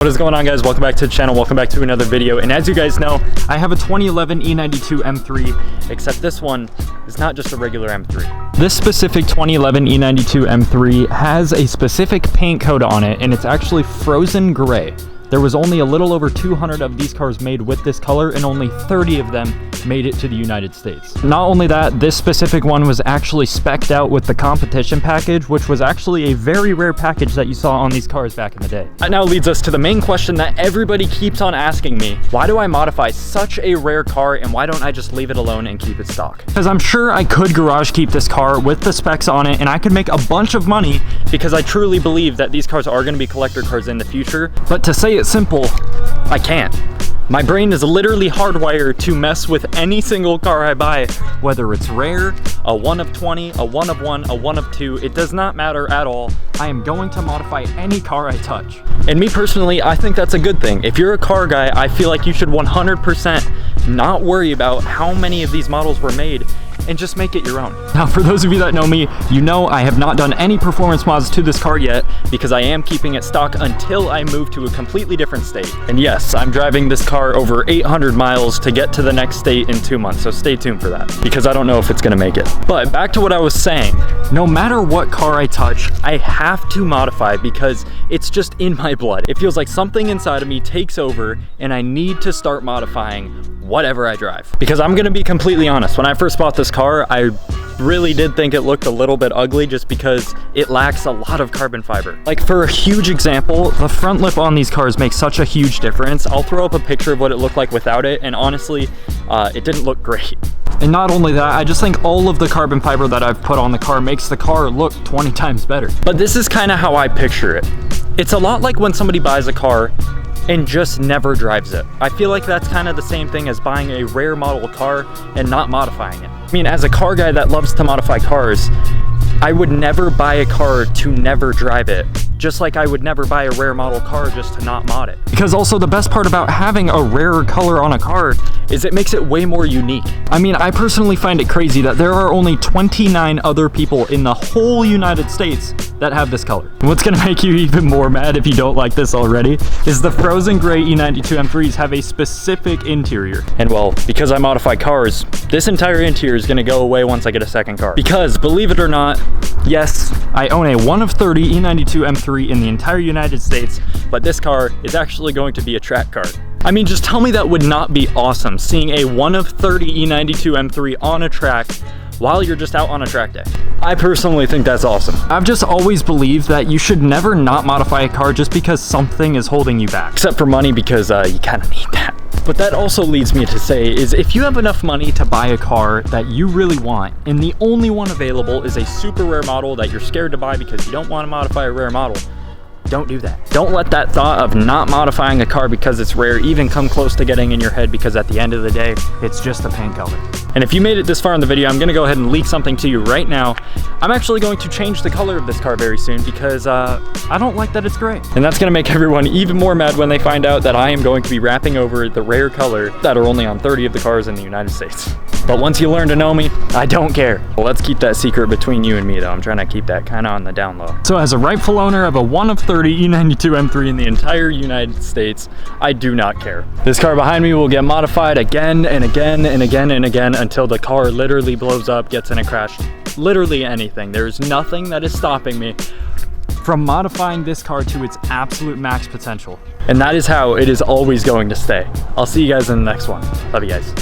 What is going on, guys? Welcome back to the channel. Welcome back to another video. And as you guys know, I have a 2011 E92 M3, except this one is not just a regular M3. This specific 2011 E92 M3 has a specific paint coat on it, and it's actually frozen gray. There was only a little over 200 of these cars made with this color, and only 30 of them made it to the United States. Not only that, this specific one was actually spec'd out with the competition package, which was actually a very rare package that you saw on these cars back in the day. That now leads us to the main question that everybody keeps on asking me. Why do I modify such a rare car, and why don't I just leave it alone and keep it stock? Because I'm sure I could garage keep this car with the specs on it, and I could make a bunch of money because I truly believe that these cars are going to be collector cars in the future. But to say it simple, I can't. My brain is literally hardwired to mess with any single car I buy, whether it's rare, a 1 of 20, a 1 of 1, a 1 of 2, it does not matter at all. I am going to modify any car I touch. And me personally, I think that's a good thing. If you're a car guy, I feel like you should 100% not worry about how many of these models were made and just make it your own. Now, for those of you that know me, you know I have not done any performance mods to this car yet because I am keeping it stock until I move to a completely different state. And yes, I'm driving this car over 800 miles to get to the next state in 2 months, so stay tuned for that because I don't know if it's gonna make it. But back to what I was saying, no matter what car I touch, I have to modify because it's just in my blood. It feels like something inside of me takes over and I need to start modifying whatever I drive. Because I'm gonna be completely honest, when I first bought this car, I really did think it looked a little bit ugly just because it lacks a lot of carbon fiber. Like, for a huge example, the front lip on these cars makes such a huge difference. I'll throw up a picture of what it looked like without it, and honestly, it didn't look great. And not only that, I just think all of the carbon fiber that I've put on the car makes the car look 20 times better. But this is kind of how I picture it. It's a lot like when somebody buys a car and just never drives it. I feel like that's kind of the same thing as buying a rare model car and not modifying it. I mean, as a car guy that loves to modify cars, I would never buy a car to never drive it, just like I would never buy a rare model car just to not mod it. Because also the best part about having a rare color on a car is it makes it way more unique. I mean, I personally find it crazy that there are only 29 other people in the whole United States that have this color. And what's gonna make you even more mad if you don't like this already is the frozen gray E92 M3s have a specific interior. And well, because I modify cars, this entire interior is gonna go away once I get a second car. Because believe it or not, yes, I own a 1 of 30 E92 M3 in the entire United States, but this car is actually going to be a track car. I mean, just tell me that would not be awesome, seeing a 1 of 30 E92 M3 on a track while you're just out on a track day. I personally think that's awesome. I've just always believed that you should never not modify a car just because something is holding you back. Except for money, because you kind of need that. But that also leads me to say is if you have enough money to buy a car that you really want, and the only one available is a super rare model that you're scared to buy because you don't want to modify a rare model, don't do that. Don't let that thought of not modifying a car because it's rare even come close to getting in your head, because at the end of the day, it's just a paint color. And if you made it this far in the video, I'm gonna go ahead and leak something to you right now. I'm actually going to change the color of this car very soon because I don't like that it's gray. And that's gonna make everyone even more mad when they find out that I am going to be wrapping over the rare color that are only on 30 of the cars in the United States. But once you learn to know me, I don't care. Well, let's keep that secret between you and me though. I'm trying to keep that kind of on the down low. So as a rightful owner of a 1 of 30 E92 M3 in the entire United States, I do not care. This car behind me will get modified again and again and again and again until the car literally blows up, gets in a crash, literally anything. There's nothing that is stopping me from modifying this car to its absolute max potential. And that is how it is always going to stay. I'll see you guys in the next one. Love you guys.